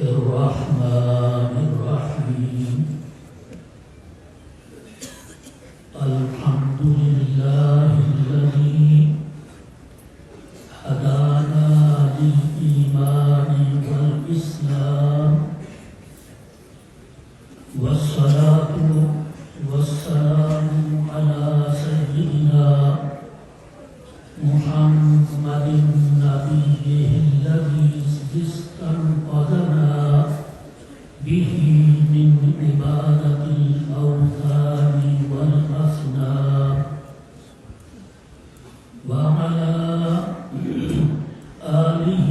الرحمن الرحيم الحمد لله الذي هدانا للإيمان والإسلام والصلاة والسلام على سيدنا محمد نبيه الذي استنقذنا به من عبادة الأوثان والأصنام وعلى آله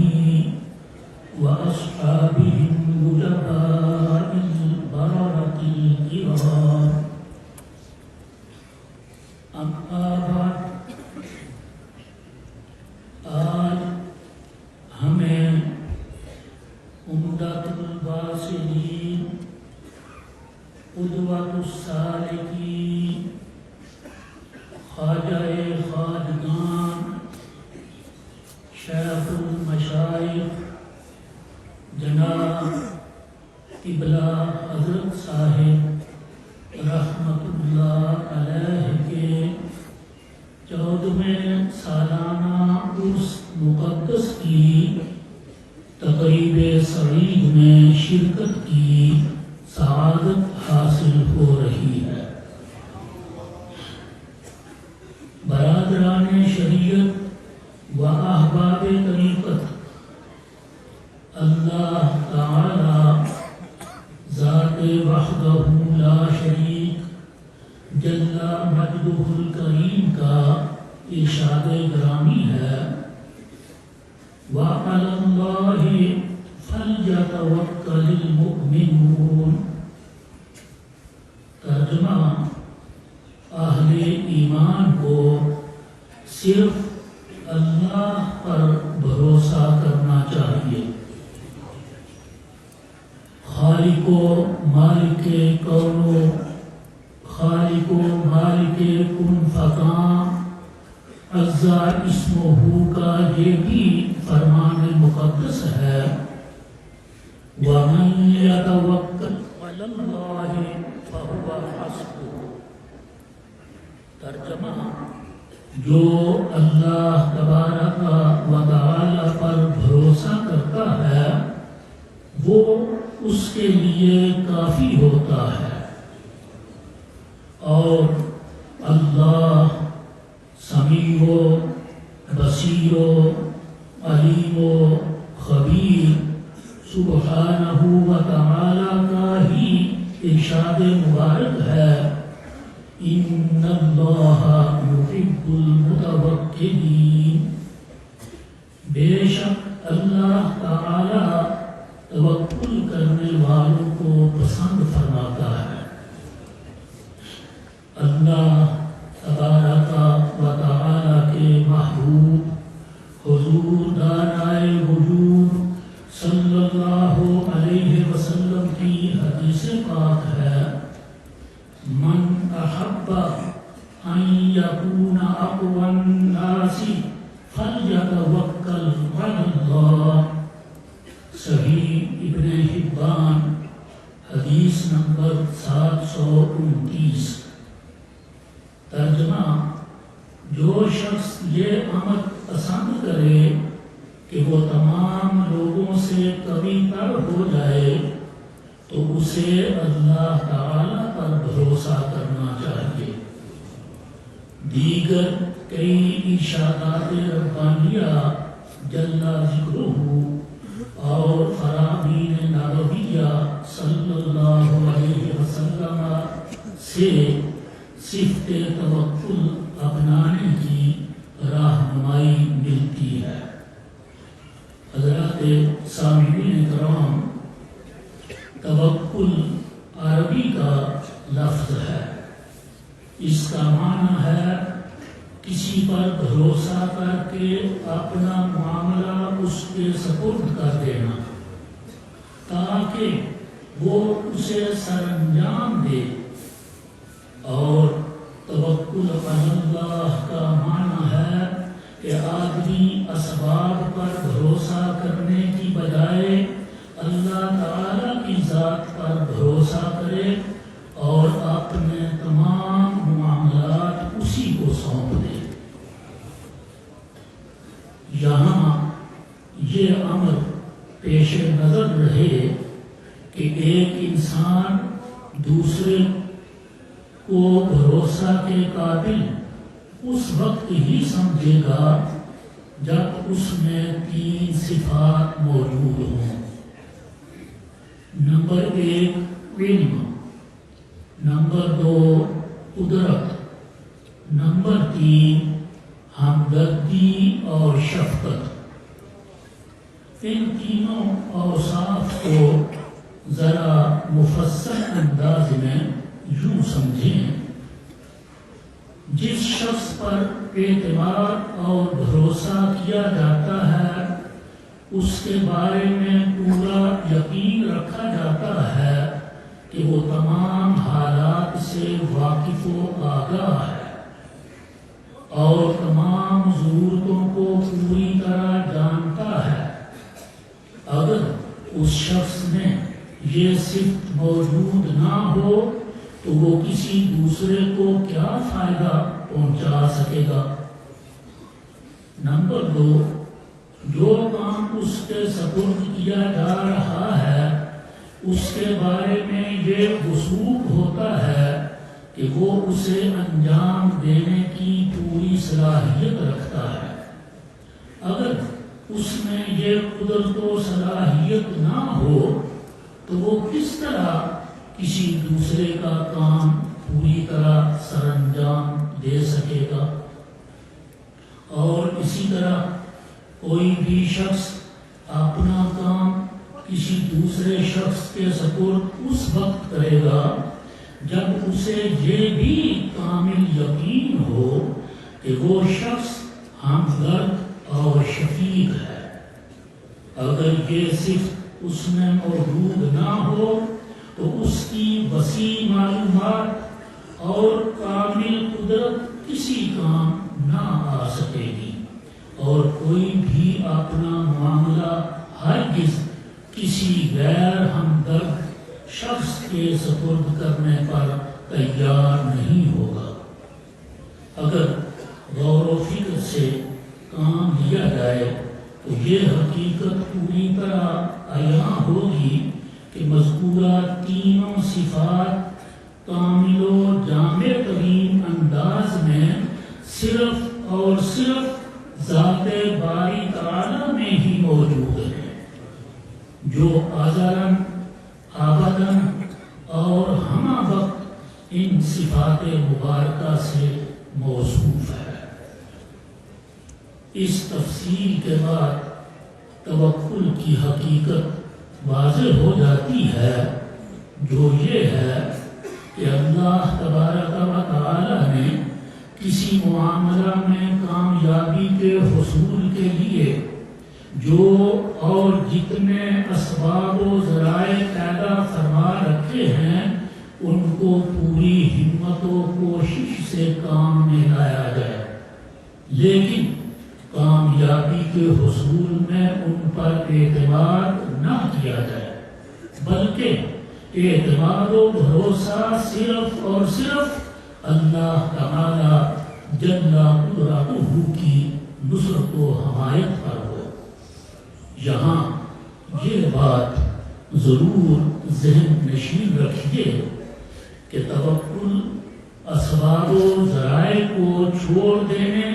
وأصحابه النجباء البررة الكرام أما بعد آج ہمیں عمدۃ الواصلین قدوۃ السالکین خواجہ خواجگان شیخ المشائخ جناب قبلہ حضرت صاحب رحمت اللہ علیہ کے 14ویں سالانہ عرس مقدس کی تقریب سعید میں شرکت کی سعادت حاصل ہو رہی ہے۔ برادران شریعت و احباب طریقت، اللہ تعالی ذات وحدہ لا شریک جل مجدہ الکریم کا ارشاد گرامی ہے وَعَلَى اللَّهِ فَلْيَتَوَكَّلِ الْمُؤْمِنُونَ۔ ترجمہ: اہل ایمان کو صرف اللہ پر بھروسہ کرنا چاہیے۔ خالق و مالک کونو، خالق و مالک کن فکان عزا اسمہ کا یہ بھی فرمان مقدس ہے وَمَن يَتَوَكَّلْ عَلَى اللَّهِ فَهُوَ حَسْبُهُ۔ ترجمہ: جو اللہ تبارک و تعالی پر بھروسہ کرتا ہے وہ اس کے لیے کافی ہوتا ہے، اور اللہ سمیع و بصیر و علیم و خبیر سبحانہ و تعالی کا ہی ارشاد مبارک ہے ان اللہ یحب المتوکلین۔ بے شک اللہ تعالی توکل کرنے والوں کو پسند فرماتا ہے۔ اللہ تبارک و تعالی کے محبوب حضور دانائے وجود صلی اللہ علیہ وسلم کی حدیث پاک ہے من احب ان یکون اقوی الناس فلیتوکل علی اللہ۔ صحیح ابن حبان حدیث نمبر 729۔ ترجمہ: جو شخص یہ عمل پسند کرے کہ وہ تمام لوگوں سے قوی تر ہو جائے تو اسے اللہ تعالی پر بھروسہ کرنا چاہیے۔ دیگر کئی ارشادات ربانیہ جل ذکرہ اور فرامین نبویہ صلی اللہ علیہ وسلم سے صفت توکل اپنانے کی رہنمائی ملتی ہے۔ حضرات سامعین کرام، توکل عربی کا لفظ ہے، اس کا معنی ہے کسی پر بھروسہ کر کے اپنا معاملہ اس کے سپرد کر دینا تاکہ وہ اسے سر انجام دے، اور توکل علی اللہ کا معنی ہے کہ آدمی اسباب پر بھروسہ کرنے کی بجائے اللہ یہ امر پیش نظر رہے کہ ایک انسان دوسرے کو بھروسہ کے قابل اس وقت ہی سمجھے گا جب اس میں 3 صفات موجود ہوں۔ نمبر 1 علم، نمبر 2 قدرت، نمبر 3 ہمدردی اور شفقت۔ ان تینوں اوصاف کو ذرا مفصل انداز میں یوں سمجھیں، جس شخص پر اعتماد اور بھروسہ کیا جاتا ہے اس کے بارے میں پورا یقین رکھا جاتا ہے کہ وہ تمام حالات سے واقف و آگاہ ہے اور تمام ضرورتوں کو پوری طرح جانتا ہے۔ اگر اس شخص میں یہ صفت موجود نہ ہو تو وہ کسی دوسرے کو کیا فائدہ پہنچا سکے گا؟ نمبر 2، جو کام اس کے سپرد کیا جا رہا ہے اس کے بارے میں یہ وثوق ہوتا ہے کہ وہ اسے انجام دینے کی پوری صلاحیت رکھتا ہے۔ اگر اس میں یہ قدرت و صلاحیت نہ ہو تو وہ کس طرح کسی دوسرے کا کام پوری طرح سر انجام دے سکے گا؟ اور اسی طرح کوئی بھی شخص اپنا کام کسی دوسرے شخص کے سپرد اس وقت کرے گا جب اسے یہ بھی کامل یقین ہو کہ وہ شخص ہمدرد اور شفیق ہے۔ اگر یہ صفت اس میں موجود نہ ہو تو اس کی وسیع معلومات اور کامل قدرت کسی کام نہ آ سکے گی، اور کوئی بھی اپنا معاملہ ہرگز کسی غیر ہمدرد شخص کے سپرد کرنے پر تیار نہیں ہوگا۔ اگر غور و فکر سے کام لیا جائے تو یہ حقیقت پوری طرح عیاں ہوگی کہ مذکورہ تینوں صفات کامل و جامع ترین انداز میں صرف اور صرف ذات باری تعالی میں ہی موجود ہے، جو ازلاً ابداً اور ہمہ وقت ان صفات مبارکہ سے موصوف ہے۔ اس تفصیل کے بعد توکل کی حقیقت واضح ہو جاتی ہے، جو یہ ہے کہ اللہ تبارک و تعالی نے کسی معاملہ میں کامیابی کے حصول کے لیے جو اور جتنے اسباب و ذرائع پیدا فرما رکھے ہیں ان کو پوری ہمت و کوشش سے کام میں لایا جائے، لیکن کامیابی کے حصول میں ان پر اعتماد نہ کیا جائے، بلکہ اعتماد و بھروسہ صرف اور صرف اللہ تعالی جل قدرتہ کی نصرت و حمایت پر ہو۔ یہاں یہ بات ضرور ذہن نشین رکھیے کہ توکل اسباب و ذرائع کو چھوڑ دینے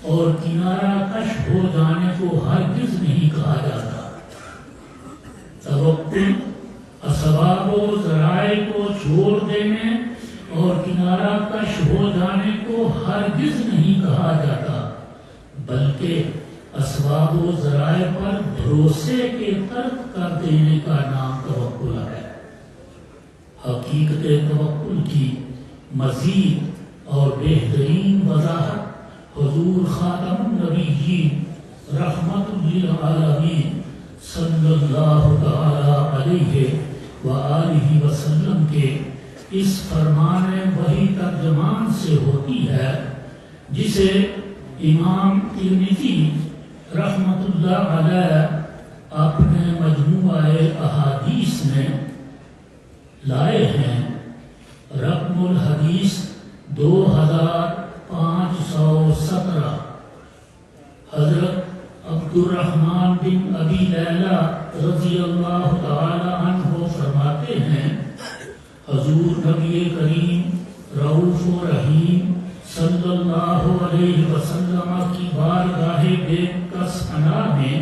اور کنارہ کش ہو جانے کو ہرگز نہیں کہا جاتا۔ توکل اسباب و ذرائع کو چھوڑ دینے اور کنارہ کش ہو جانے کو ہرگز نہیں کہا جاتا، بلکہ اسباب و ذرائع پر بھروسے کے ترک کر دینے کا نام توکل ہے۔ حقیقت توکل کی مزید اور بہترین وضاحت حضور خاتم النبیین رحمت للعالمین صلی اللہ تعالی علیہ وآلہ وسلم کے اس فرمان وحی ترجمان سے ہوتی ہے، جسے امام ترمذی رحمت اللہ علیہ اپنے مجموعہ احادیث میں لائے ہیں۔ رقم الحدیث 2517۔ حضرت عبد الرحمن بن ابی لیلہ رضی اللہ تعالی عنہ فرماتے ہیں حضور نبی کریم رؤوف و رحیم صلی اللہ علیہ وسلم کی بارگاہ بےکس پناہ میں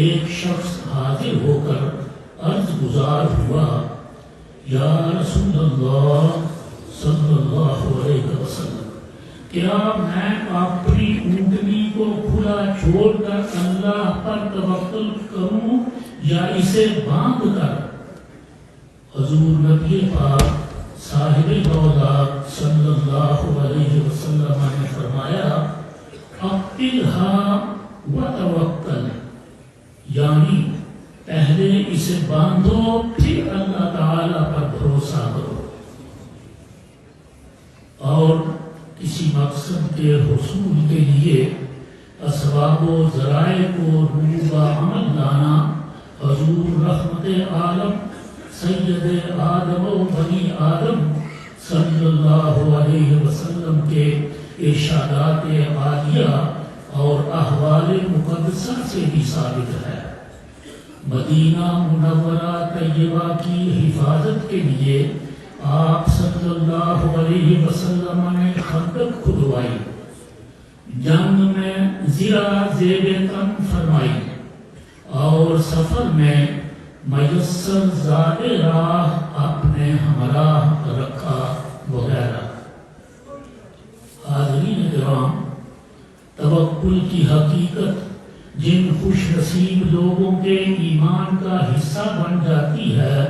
ایک شخص حاضر ہو کر عرض گزار ہوا، یا رسول اللہ صلی اللہ علیہ وسلم، کیا میں اپنی اونٹنی کو کھلا چھوڑ کر اللہ پر توکل کروں یا اسے باندھ کر؟ حضور نبی پاک صاحب دولت صلی اللہ علیہ وسلم نے فرمایا، عقلھا وتوکل، یعنی پہلے اسے باندھو پھر اللہ تعالی پر بھروسہ کرو، اور کسی مقصد کے حصول کے لیے اسباب و ذرائع کو روبہ عمل لانا حضور رحمت عالم سید آدم و بنی آدم صلی اللہ علیہ وسلم کے ارشادات عالیہ اور احوال مقدسہ سے بھی ثابت ہے۔ مدینہ منورہ طیبہ کی حفاظت کے لیے آپ صلی اللہ علیہ وسلم نے خندق کھدوائی، جنگ میں زرہ زیب تن فرمائی، اور سفر میں میسر زاد راہ اپنے ہمراہ رکھا وغیرہ۔ حاضرین کرام، توکل کی حقیقت جن خوش نصیب لوگوں کے ایمان کا حصہ بن جاتی ہے،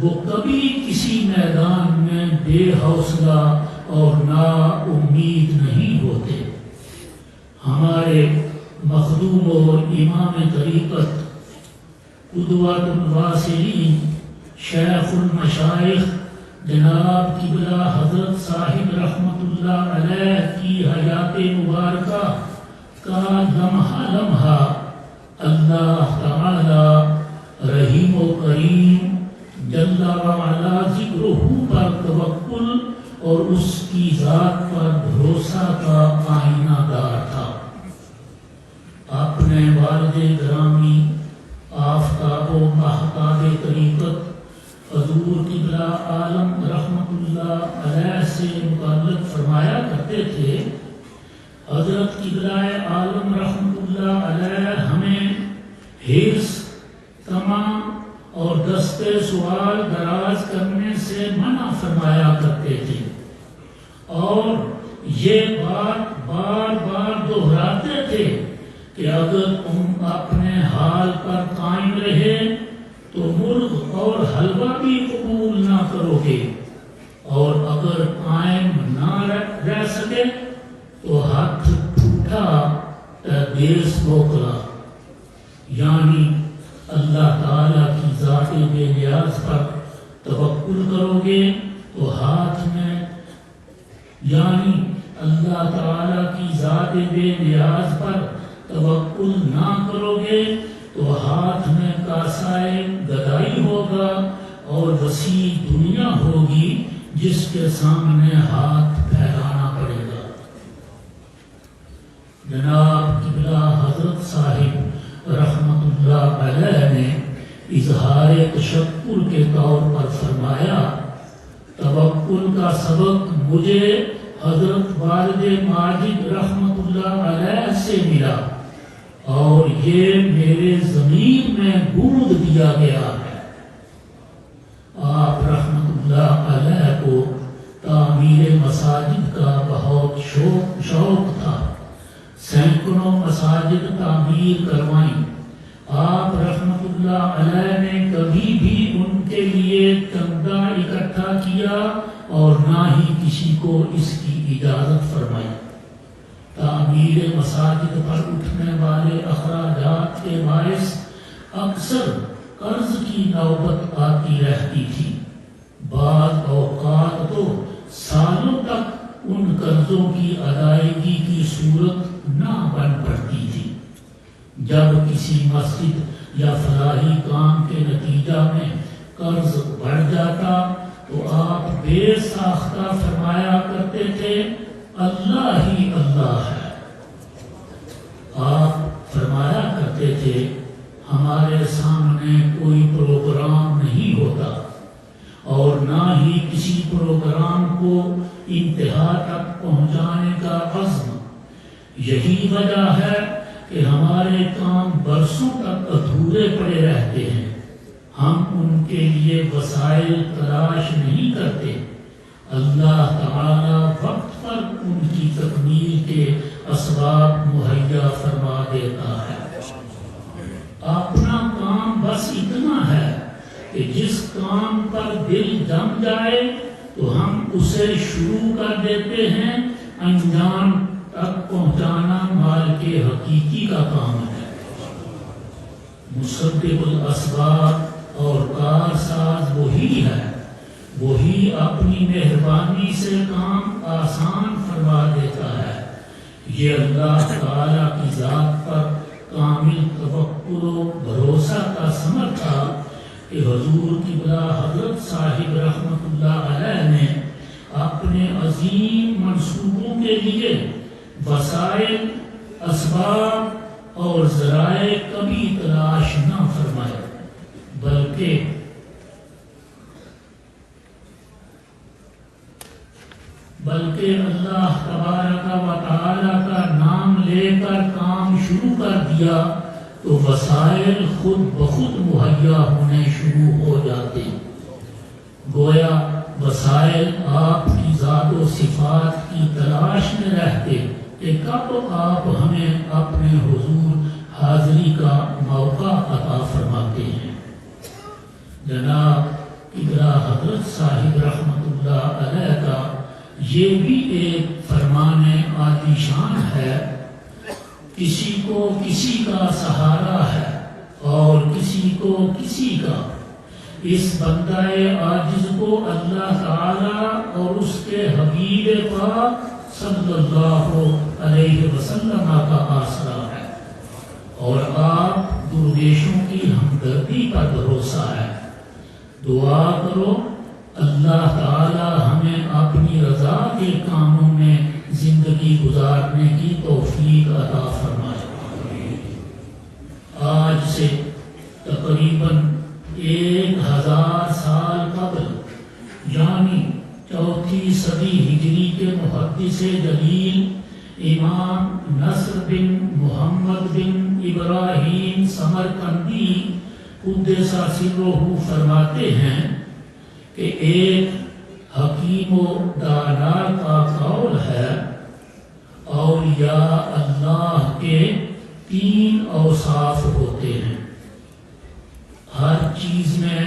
وہ کبھی کسی میدان میں بے حوصلہ اور نا امید نہیں ہوتے۔ ہمارے مخدوم اور امام طریقت قدوۃ الواصلین شیخ المشائخ جناب قبلہ حضرت صاحب رحمت اللہ علیہ کی حیات مبارکہ کا لمحہ لمحہ اللہ تعالی رحیم و کریم جل وعلا ذکرہ پر توکل اور اس کی ذات پر بھروسہ کا آئینہ دار تھا۔ اپنے والد گرامی آفتاب و مہتاب طریقت حضور قبلہ عالم رحمت اللہ علیہ سے متعلق فرمایا کرتے تھے، حضرت قبلہ عالم رحمت اللہ علیہ ہمیں حرص، طمع اور دست سوال دراز کرنے سے منع فرمایا کرتے تھے، اور یہ بات بار بار دہراتے تھے کہ اگر تم اپنے حال پر قائم رہے تو مرغ اور حلوہ بھی قبول نہ کرو گے، اور اگر قائم نہ رہ سکے تو ہاتھ ٹوٹا دیس بوکلا، یعنی اللہ تعالیٰ کی ذات بے نیاز پر توکل کرو گے تو ہاتھ میں، یعنی اللہ تعالیٰ کی ذات بے نیاز پر توکل نہ کرو گے تو ہاتھ میں کاسائے گدائی ہوگا اور وسیع دنیا ہوگی جس کے سامنے ہاتھ پھیلانا پڑے گا۔ جناب قبلہ حضرت صاحب رحمت اللہ علیہ نے اظہار تشکر کے طور پر فرمایا، توکل کا سبق مجھے حضرت والد ماجد رحمت اللہ علیہ سے ملا، اور یہ میرے ضمیر میں گود دیا گیا ہے۔ آپ رحمت اللہ علیہ کو تعمیر مساجد کا بہت شوق تھا، سینکڑوں مساجد تعمیر کروائیں۔ آپ رحمت اللہ علیہ نے کبھی بھی ان کے لیے چندہ اکٹھا کیا اور نہ ہی کسی کو اس کی اجازت فرمائی۔ تعمیر مساجد پر اٹھنے والے اخراجات کے باعث اکثر قرض کی نوبت آتی رہتی تھی، بعض اوقات تو سالوں تک ان قرضوں کی ادائیگی کی صورت نہ بن پڑتی تھی۔ جب کسی مسجد یا فلاحی کام کے نتیجہ میں قرض بڑھ جاتا تو آپ بے ساختہ فرمایا کرتے تھے، اللہ ہی اللہ ہے۔ آپ فرمایا کرتے تھے، ہمارے سامنے کوئی پروگرام نہیں ہوتا اور نہ ہی کسی پروگرام کو انتہا تک پہنچانے کا عزم۔ یہی وجہ ہے کہ ہمارے کام برسوں تک ادھورے پڑے رہتے ہیں۔ ہم ان کے لیے وسائل تلاش نہیں کرتے۔ اللہ تعالی وقت پر ان کی تکمیل کے اسباب مہیا فرما دیتا ہے۔ اپنا کام بس اتنا ہے کہ جس کام پر دل جم جائے تو ہم اسے شروع کر دیتے ہیں، انجام تک پہنچانا مالک حقیقی کا کام ہے۔ مسبب الاسباب اور کارساز وہی ہے، وہی اپنی مہربانی سے کام آسان فرما دیتا ہے۔ یہ اللہ تعالی کی ذات پر کامل توکل و بھروسہ کا ثمر تھا کہ حضور قبلہ حضرت صاحب رحمت اللہ علیہ نے اپنے عظیم منصوبوں کے لیے وسائل، اسباب اور ذرائع کبھی تلاش نہ فرمائے، بلکہ اللہ تبارک و تعالی کا نام لے کر کام شروع کر دیا تو وسائل خود بخود مہیا ہونے شروع ہو جاتے۔ گویا وسائل آپ کی ذات و صفات کی تلاش میں رہتے کہ کب آپ ہمیں اپنے حضور حاضری کا موقع عطا فرماتے ہیں۔ جناب قبلہ حضرت صاحب رحمت اللہ علیہ کا یہ بھی ایک فرمان عالی شان ہے، کسی کو کسی کا سہارا ہے اور کسی کو کسی کا۔ اس بندہ عاجز کو اللہ تعالی اور اس کے حبیب پاک صلی اللہ علیہ وسلم کا آسرا ہے، اور آپ درویشوں کی ہمدردی پر بھروسہ ہے۔ دعا کرو اللہ تعالی ہمیں اپنی رضا کے کاموں میں زندگی گزارنے کی توفیق عطا فرمائے۔ آج سے تقریباً 1000 سال قبل، یعنی 4 صدی ہجری کے محدث جلیل امام نصر بن محمد بن ابراہیم سمرقندی قدس سرہ فرماتے ہیں کہ ایک حکیم و دانا کا قول ہے، اولیاء اللہ کے 3 اوصاف ہوتے ہیں۔ ہر چیز میں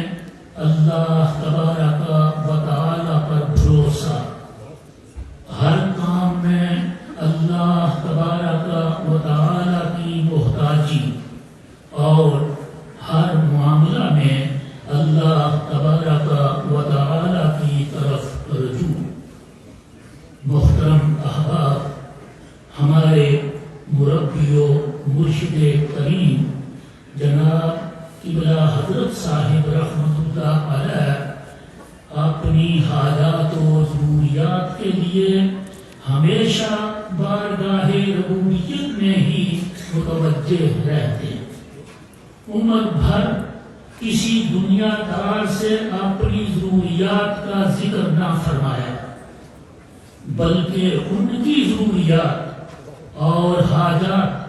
اللہ تبارک و تعالی پر بھروسہ، ہر کام میں اللہ تبارک و تعالی کی محتاجی، اور ہر معاملہ میں اللہ تبارک و تعالی کی طرف رجوع۔ محترم احباب، ہمارے مربی و مرشد کریم جناب قبلہ حضرت صاحب رحمت اللہ علیہ اپنی حاجات و ضروریات کے لیے ہمیشہ بارگاہ ربوبیت میں ہی متوجہ رہتے۔ عمر بھر کسی دنیا دار سے اپنی ضروریات کا ذکر نہ فرمایا، بلکہ ان کی ضروریات اور حاجات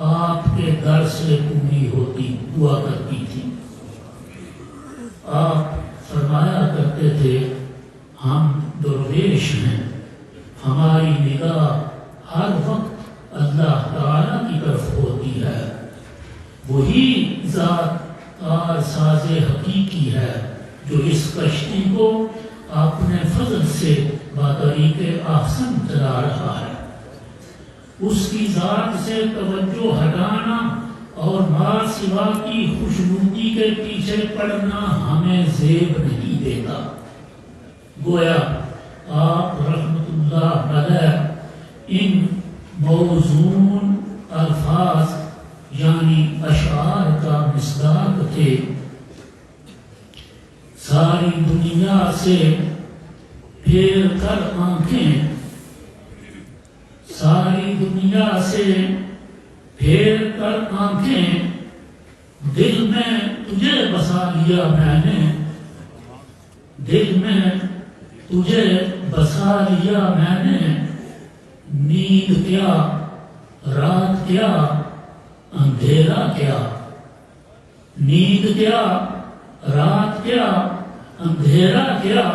آپ کے در سے پوری ہوتی ہوا کرتی تھی۔ آپ فرمایا کرتے تھے، ہم درویش ہیں، ہماری نگاہ ہر وقت اللہ تعالی کی طرف ہوتی ہے۔ وہی ذات کارساز حقیقی ہے جو اس کشتی کو اپنے فضل سے بطریق احسن چلا رہا ہے۔ اس کی ذات سے توجہ ہٹانا اور ما سوا کی خوشنودی کے پیچھے پڑنا ہمیں زیب نہیں دیتا۔ گویا آپ رحمت اللہ علیہ ان موزون الفاظ یعنی اشعار کا مصداق تھے۔ ساری دنیا سے پھیر کر آنکھیں، ساری دنیا سے پھیر کر آنکھیں دل میں تجھے بسا لیا میں نے، دل میں تجھے بسا لیا میں نے، نیند کیا رات کیا اندھیرا کیا، نیند کیا رات کیا اندھیرا کیا،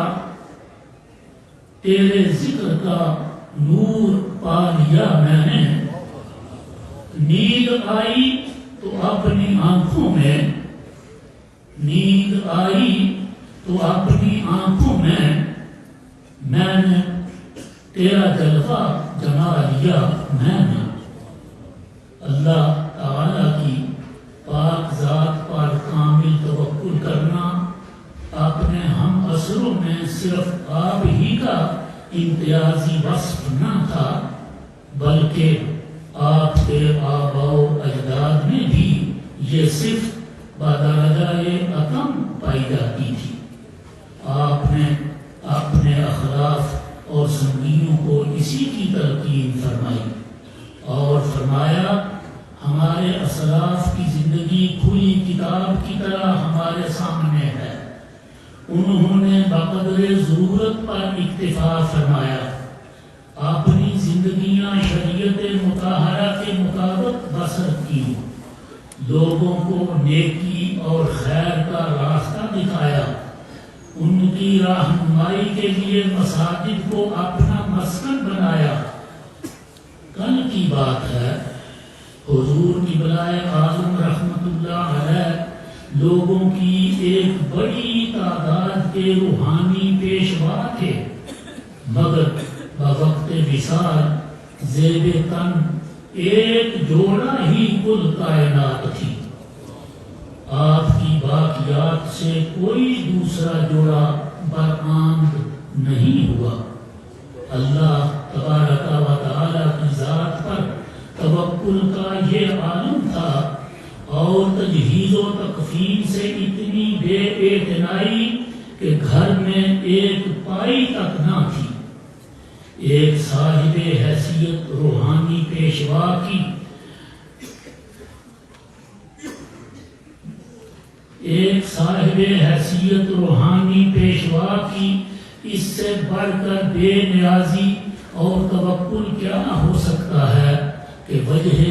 تیرے ذکر کا نور پا لیا میں نے، نیند آئی تو اپنی آنکھوں میں، نیند آئی تو اپنی آنکھوں میں نے تیرا جلوہ جما لیا میں نے۔ اللہ تعالیٰ کی پاک ذات پر کامل توکل کرنا اپنے ہم اثروں میں صرف آپ ہی کا امتیازی وصف نہ تھا، بلکہ آپ کے آباء و اجداد میں بھی یہ صفت بدرجۂ اتم پائی جاتی تھی۔ آپ نے اپنے اخلاق اور سنگیوں کو اسی کی تلقین فرمائی اور فرمایا ہمارے اسلاف کی زندگی کھلی کتاب کی طرح ہمارے سامنے ہے، انہوں نے بقدر ضرورت پر اکتفا فرمایا، اپنی زندگیاں شریعت مطہرہ کے مطابق بسر کی، لوگوں کو نیکی اور خیر کا راستہ دکھایا، ان کی رہنمائی کے لیے مساجد کو اپنا مسکن بنایا۔ کل کی بات ہے، حضور کی بلائے اعظم رحمت اللہ علیہ لوگوں کی ایک بڑی تعداد کے روحانی پیشوا تھے، مگر بوقت وصال زیب تن ایک جوڑا ہی کل کائنات تھی۔ آپ کی باقیات سے کوئی دوسرا جوڑا برآمد نہیں ہوا۔ اللہ تبارک و تعالی کی ذات پر توکل کا یہ عالم تھا اور تجہیز و تکفین سے اتنی بے اعتنائی کہ گھر میں ایک پائی تک نہ تھی۔ ایک صاحب حیثیت روحانی پیشوا کی اس سے بڑھ کر بے نیازی اور توکل کیا ہو سکتا ہے کہ وجہ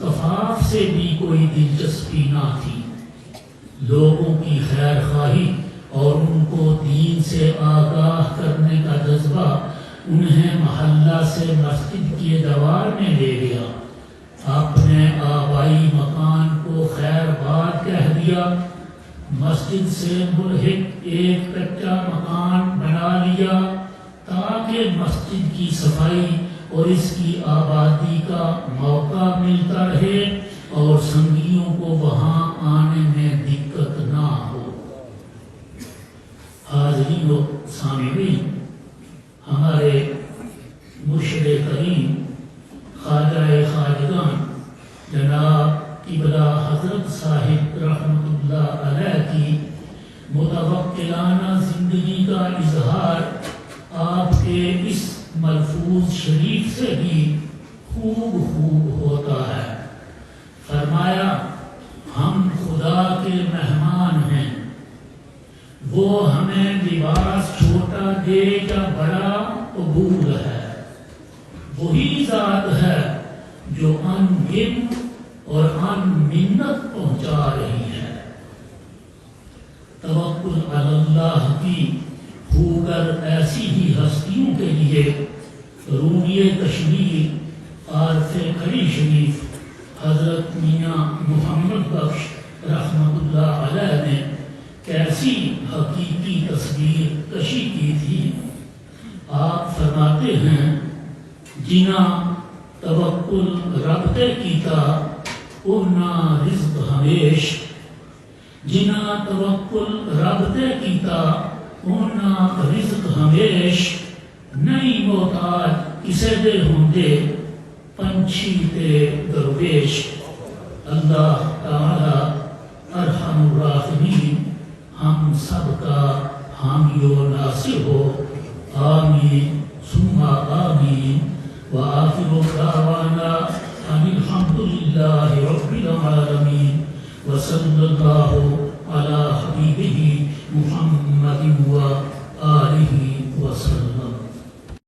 کفاف سے بھی کوئی دلچسپی نہ تھی۔ لوگوں کی خیر خواہی اور ان کو دین سے آگاہ کرنے کا جذبہ انہیں محلہ سے مسجد کے دوار میں لے گیا، اپنے آبائی مکان کو خیر باد کہہ دیا، مسجد سے ملحق ایک کچا مکان بنا لیا تاکہ مسجد کی صفائی اور اس کی آبادی کا موقع ملتا رہے اور سنگیوں کو وہاں آنے میں دقت نہ ہو۔ حاضرین و سامعین، ہمارے مرشد کریم خواجہ خواجگان جناب قبلہ حضرت صاحب رحمت اللہ علیہ کی متوکلانہ زندگی کا اظہار آپ کے اس ملفوظ شریف سے بھی خوب ہوتا ہے۔ فرمایا ہم خدا کے مہمان ہیں، وہ ہمیں لباس چھوٹا دے یا بڑا قبول ہے، وہی ذات ہے جو ان گن اور ان منت پہنچا رہی ہے۔ توکل علی اللہ کی خوگر ایسی ہی ہستیوں کے لیے رومی کشمیر عارف کھڑی شریف حضرت میاں محمد بخش رحمت اللہ علیہ نے کیسی حقیقی تصویر کشی کی تھی۔ آپ فرماتے ہیں جنا توکل ربتے کیتا اُنا رزق ہمیش، جنا توکل ربتے کیتا اُنا رزق ہمیش، نہیں محتاج کسے دے ہوندے پنچھی تے درویش۔ اللہ تعالی ارحم الراحمین ہم سب کا حامی و ناصر ہو، آمین ثم آمین۔ وآخر دعوانا ان الحمد للہ رب العالمین۔ وصلی اللہ